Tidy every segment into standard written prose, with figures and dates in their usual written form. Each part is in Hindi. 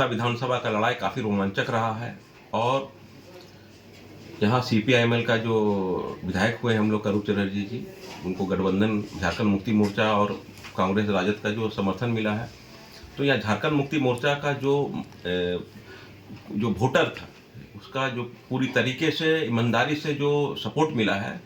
निरसा विधानसभा का लड़ाई काफ़ी रोमांचक रहा है और यहाँ सीपीआईएमएल का जो विधायक हुए हम लोग करूप चटर्जी जी, उनको गठबंधन झारखंड मुक्ति मोर्चा और कांग्रेस राजद का जो समर्थन मिला है, तो यहाँ झारखंड मुक्ति मोर्चा का जो वोटर था, उसका जो पूरी तरीके से ईमानदारी से जो सपोर्ट मिला है,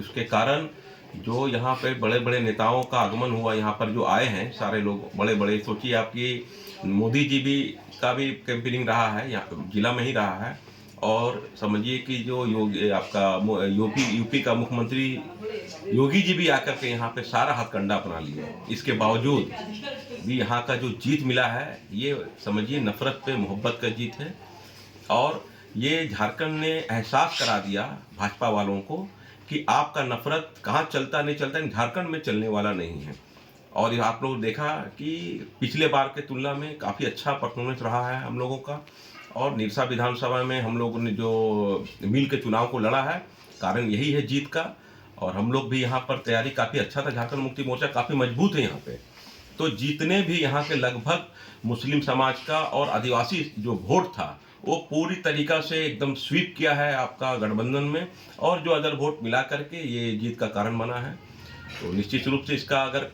उसके कारण जो यहाँ पे बड़े बड़े नेताओं का आगमन हुआ, यहाँ पर जो आए हैं सारे लोग बड़े बड़े, सोचिए आपकी मोदी जी भी का भी कैंपेनिंग रहा है, यहाँ जिला में ही रहा है। और समझिए कि जो योगी आपका यूपी का मुख्यमंत्री योगी जी भी आकर के यहाँ पे सारा हथकंडा अपना लिए। इसके बावजूद भी यहाँ का जो जीत मिला है, ये समझिए नफरत पे मोहब्बत का जीत है। और ये झारखंड ने एहसास करा दिया भाजपा वालों को कि आपका नफरत कहाँ चलता नहीं चलता, झारखंड में चलने वाला नहीं है। और ये आप लोग देखा कि पिछले बार के तुलना में काफ़ी अच्छा परफॉर्मेंस रहा है हम लोगों का। और निरसा विधानसभा में हम लोगों ने जो मिल के चुनाव को लड़ा है, कारण यही है जीत का। और हम लोग भी यहाँ पर तैयारी काफ़ी अच्छा था, झारखंड मुक्ति मोर्चा काफ़ी मजबूत है यहाँ पे। तो जितने भी यहाँ के लगभग मुस्लिम समाज का और आदिवासी जो वोट था, वो पूरी तरीका से एकदम स्वीप किया है आपका गठबंधन में, और जो अदर वोट मिला करके ये जीत का कारण बना है। तो निश्चित रूप से इसका अगर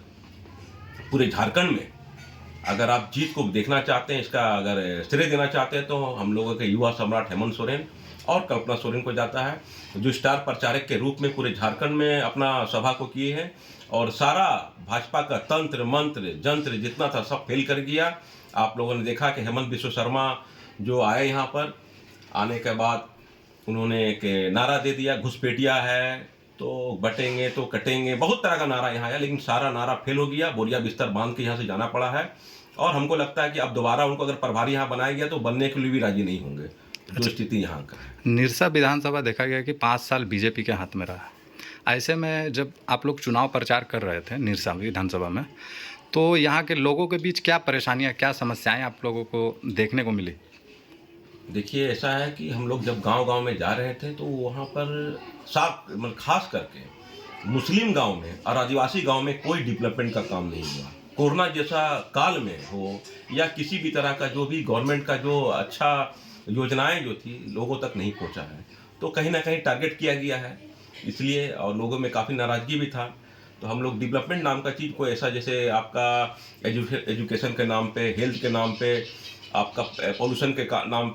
पूरे झारखंड में अगर आप जीत को देखना चाहते हैं, इसका अगर श्रेय देना चाहते हैं, तो हम लोगों के युवा सम्राट हेमंत सोरेन और कल्पना सोरेन को जाता है, जो स्टार प्रचारक के रूप में पूरे झारखंड में अपना सभा को किए हैं और सारा भाजपा का तंत्र मंत्र जंत्र जितना था सब फेल कर दिया। आप लोगों ने देखा कि हेमंत बिश्व शर्मा जो आए यहाँ पर, आने के बाद उन्होंने एक नारा दे दिया, घुसपैठिया है तो बटेंगे तो कटेंगे, बहुत तरह का नारा यहाँ आया, लेकिन सारा नारा फेल हो गया। बोरिया बिस्तर बांध के यहाँ से जाना पड़ा है। और हमको लगता है कि अब दोबारा उनको अगर प्रभारी यहाँ बनाया गया तो बनने के लिए भी राजी नहीं होंगे, जो स्थिति यहाँ का है। निरसा विधानसभा देखा गया कि 5 साल बीजेपी के हाथ में रहा। ऐसे में जब आप लोग चुनाव प्रचार कर रहे थे निरसा विधानसभा में, तो यहाँ के लोगों के बीच क्या परेशानियाँ, क्या समस्याएं आप लोगों को देखने को मिली? देखिए, ऐसा है कि हम लोग जब गांव-गांव में जा रहे थे तो वहाँ पर साफ मतलब खास करके मुस्लिम गांव में और आदिवासी गांव में कोई डेवलपमेंट का काम नहीं हुआ। कोरोना जैसा काल में हो या किसी भी तरह का जो भी गवर्नमेंट का जो अच्छा योजनाएं जो थी लोगों तक नहीं पहुंचा है, तो कहीं ना कहीं टारगेट किया गया है इसलिए, और लोगों में काफ़ी नाराज़गी भी था। तो हम लोग डेवलपमेंट नाम का चीज़ को ऐसा, जैसे आपका एजुकेशन के नाम पे, हेल्थ के नाम पे, आपका पॉल्यूशन के नाम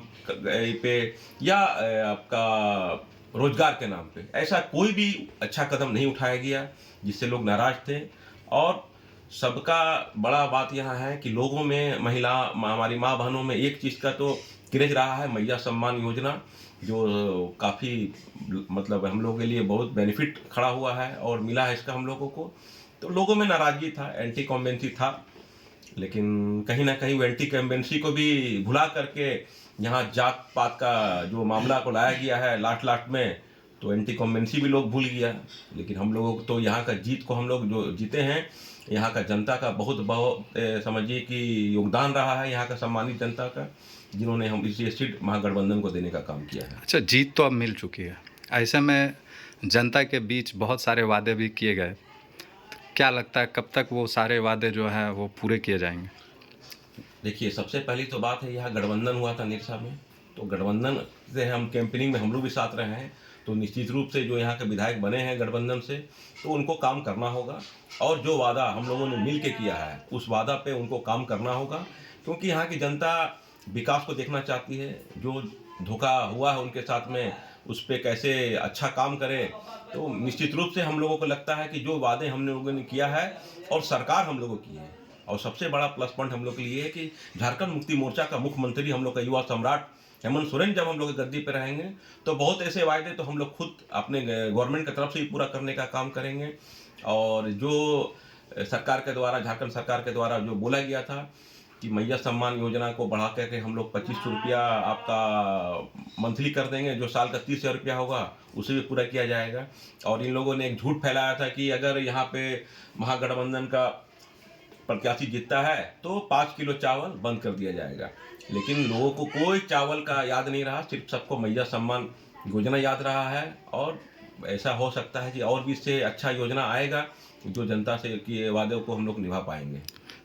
पे, या आपका रोजगार के नाम पे, ऐसा कोई भी अच्छा कदम नहीं उठाया गया जिससे लोग नाराज थे। और सबका बड़ा बात यहाँ है कि लोगों में हमारी माँ बहनों में एक चीज़ का तो क्रेज रहा है, मैया सम्मान योजना, जो काफ़ी मतलब हम लोगों के लिए बहुत बेनिफिट खड़ा हुआ है और मिला है इसका हम लोगों को। तो लोगों में नाराजगी था, एंटी कॉम्बेंसी था, लेकिन कहीं ना कहीं वो एंटी कॉम्बेंसी को भी भुला करके यहाँ जात पात का जो मामला को लाया गया है लास्ट में, तो एंटी कॉम्बेंसी भी लोग भूल गया। लेकिन हम लोगों को तो यहाँ का जीत को हम लोग जो जीते हैं, यहाँ का जनता का बहुत समझिए कि योगदान रहा है, यहाँ का सम्मानित जनता का, जिन्होंने हम इस सीट महागठबंधन को देने का काम किया है। अच्छा, जीत तो अब मिल चुकी है, ऐसे में जनता के बीच बहुत सारे वादे भी किए गए। क्या लगता है कब तक वो सारे वादे जो है वो पूरे किए जाएंगे? देखिए, सबसे पहली तो बात है, यहाँ गठबंधन हुआ था निरसा में, तो गठबंधन से हम कैंपेनिंग में हम लोग भी साथ रहे हैं, तो निश्चित रूप से जो यहाँ के विधायक बने हैं गठबंधन से, तो उनको काम करना होगा। और जो वादा हम लोगों ने मिल के किया है उस वादा पे उनको काम करना होगा, क्योंकि यहाँ की जनता विकास को देखना चाहती है। जो धोखा हुआ है उनके साथ में, उस पर कैसे अच्छा काम करें। तो निश्चित रूप से हम लोगों को लगता है कि जो वादे हम लोगों ने किया है और सरकार हम लोगों की है, और सबसे बड़ा प्लस पॉइंट हम लोग के लिए है कि झारखंड मुक्ति मोर्चा का मुख्यमंत्री हम लोग का युवा सम्राट हेमंत सोरेन जब हम लोग गद्दी पे रहेंगे, तो बहुत ऐसे वायदे तो हम लोग खुद अपने गवर्नमेंट की तरफ से ही पूरा करने का काम करेंगे। और जो सरकार के द्वारा, झारखंड सरकार के द्वारा जो बोला गया था कि मैया सम्मान योजना को बढ़ा करके हम लोग 2500 रुपया आपका मंथली कर देंगे, जो साल का 30,000 रुपया होगा उसे भी पूरा किया जाएगा। और इन लोगों ने एक झूठ फैलाया था कि अगर यहाँ पे महागठबंधन का प्रत्याशी जीतता है तो 5 किलो चावल बंद कर दिया जाएगा, लेकिन लोगों को कोई चावल का याद नहीं रहा, सिर्फ सबको मैया सम्मान योजना याद रहा है। और ऐसा हो सकता है कि और भी इससे अच्छा योजना आएगा जो जनता से किए वादों को हम लोग निभा पाएंगे।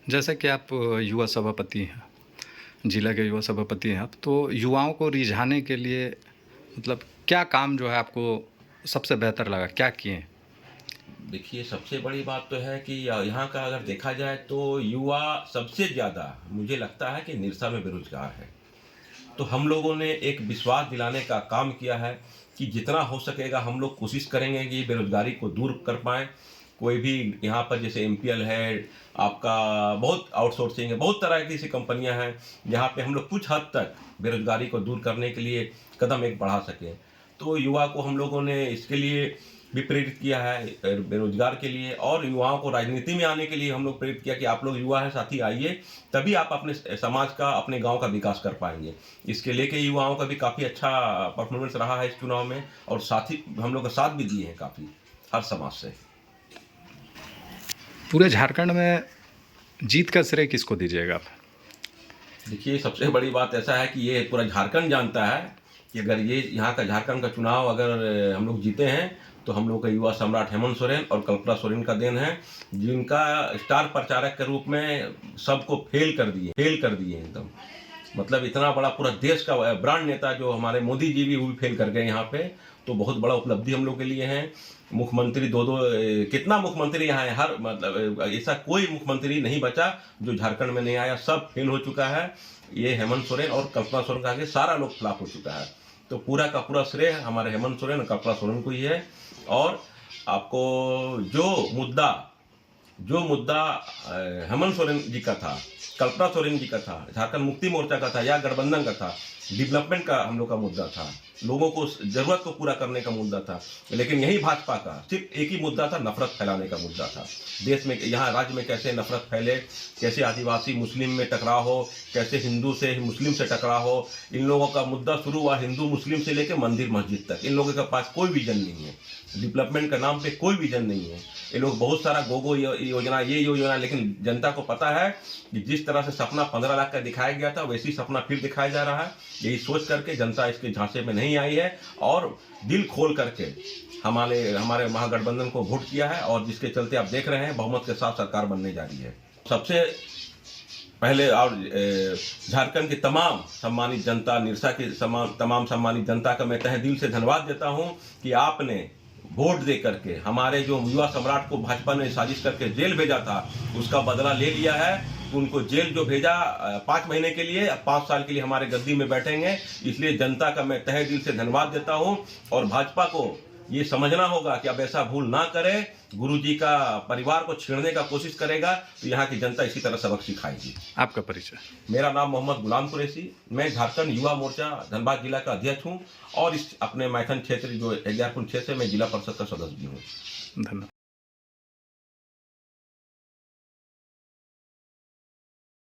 जैसे कि आप युवा सभापति हैं, जिला के युवा सभापति हैं आप, तो युवाओं को रिझाने के लिए मतलब क्या काम जो है आपको सबसे बेहतर लगा, क्या किए? देखिए, सबसे बड़ी बात तो है कि यहाँ का अगर देखा जाए तो युवा सबसे ज़्यादा मुझे लगता है कि निरसा में बेरोजगार है। तो हम लोगों ने एक विश्वास दिलाने का काम किया है कि जितना हो सकेगा हम लोग कोशिश करेंगे कि बेरोजगारी को दूर कर पाएँ। कोई भी यहाँ पर जैसे एमपीएल है, आपका बहुत आउटसोर्सिंग है, बहुत तरह की ऐसी कंपनियाँ हैं जहाँ पे हम लोग कुछ हद तक बेरोजगारी को दूर करने के लिए कदम एक बढ़ा सकें। तो युवा को हम लोगों ने इसके लिए भी प्रेरित किया है, बेरोजगार के लिए, और युवाओं को राजनीति में आने के लिए हम लोग प्रेरित किया कि आप लोग युवा हैं साथी, आइए, तभी आप अपने समाज का, अपने गांव का विकास कर पाएंगे। इसके लेके युवाओं का भी काफ़ी अच्छा परफॉर्मेंस रहा है इस चुनाव में, और साथी हम लोग का साथ भी दिए हैं काफ़ी हर समाज से। पूरे झारखंड में जीत का श्रेय किसको दीजिएगा आप? देखिए, सबसे बड़ी बात ऐसा है कि ये पूरा झारखंड जानता है कि अगर ये यहाँ का झारखंड का चुनाव अगर हम लोग जीते हैं तो हम लोग का युवा सम्राट हेमंत सोरेन और कल्पना सोरेन का देन है, जिनका स्टार प्रचारक के रूप में सबको फेल कर दिए एकदम। मतलब इतना बड़ा पूरा देश का ब्रांड नेता जो हमारे मोदी जी भी, वो भी फेल कर गए यहाँ पे। तो बहुत बड़ा उपलब्धि हम लोग के लिए है। मुख्यमंत्री दो कितना मुख्यमंत्री यहाँ है, हर मतलब ऐसा कोई मुख्यमंत्री नहीं बचा जो झारखंड में नहीं आया, सब फेल हो चुका है। ये हेमंत सोरेन और कल्पना सोरेन का आगे सारा लोग फ्लॉप हो चुका है। तो पूरा का पूरा श्रेय हमारे हेमंत सोरेन और कल्पना सोरेन को ही है। और आपको जो मुद्दा हेमंत सोरेन जी का था, कल्पना सोरेन जी का था, झारखंड मुक्ति मोर्चा का था या गठबंधन का था, डेवलपमेंट का हम लोग का मुद्दा था, लोगों को जरूरत को पूरा करने का मुद्दा था। लेकिन यही भाजपा का सिर्फ एक ही मुद्दा था, नफरत फैलाने का मुद्दा था। देश में, यहाँ राज्य में कैसे नफरत फैले, कैसे आदिवासी मुस्लिम में टकराव हो, कैसे हिंदू से मुस्लिम से टकराव हो। इन लोगों का मुद्दा शुरू हुआ हिंदू मुस्लिम से लेकर मंदिर मस्जिद तक। इन लोगों के पास कोई विजन नहीं है, डेवलपमेंट का नाम पे कोई विजन नहीं है। ये लोग बहुत सारा गोगो योजना, ये योजना, लेकिन जनता को पता है कि जिस तरह से सपना 15 लाख का दिखाया गया था वैसी सपना फिर दिखाया जा रहा है। यही सोच करके जनता इसके झांसे में नहीं आई है और दिल खोल करके हमारे महागठबंधन को वोट किया है, और जिसके चलते आप देख रहे हैं बहुमत के साथ सरकार बनने जा रही है। सबसे पहले और झारखंड की तमाम सम्मानित जनता, निरसा की तमाम सम्मानित जनता का मैं तहे दिल से धन्यवाद देता हूं कि आपने वोट दे करके हमारे जो युवा सम्राट को भाजपा ने साजिश करके जेल भेजा था उसका बदला ले लिया है। उनको जेल जो भेजा 5 महीने के लिए, 5 साल के लिए हमारे गद्दी में बैठेंगे। इसलिए जनता का मैं तहे दिल से धन्यवाद देता हूं, और भाजपा को ये समझना होगा कि अब ऐसा भूल ना करे। गुरुजी का परिवार को छेड़ने का कोशिश करेगा तो यहाँ की जनता इसी तरह सबक सिखाएगी। आपका परिचय? मेरा नाम मोहम्मद गुलाम कुरैशी, मैं झारखंड युवा मोर्चा धनबाद जिला का अध्यक्ष हूँ, और इस अपने मैथन क्षेत्र जो 11 क्षेत्र में जिला परिषद का सदस्य भी हूँ। धन्यवाद।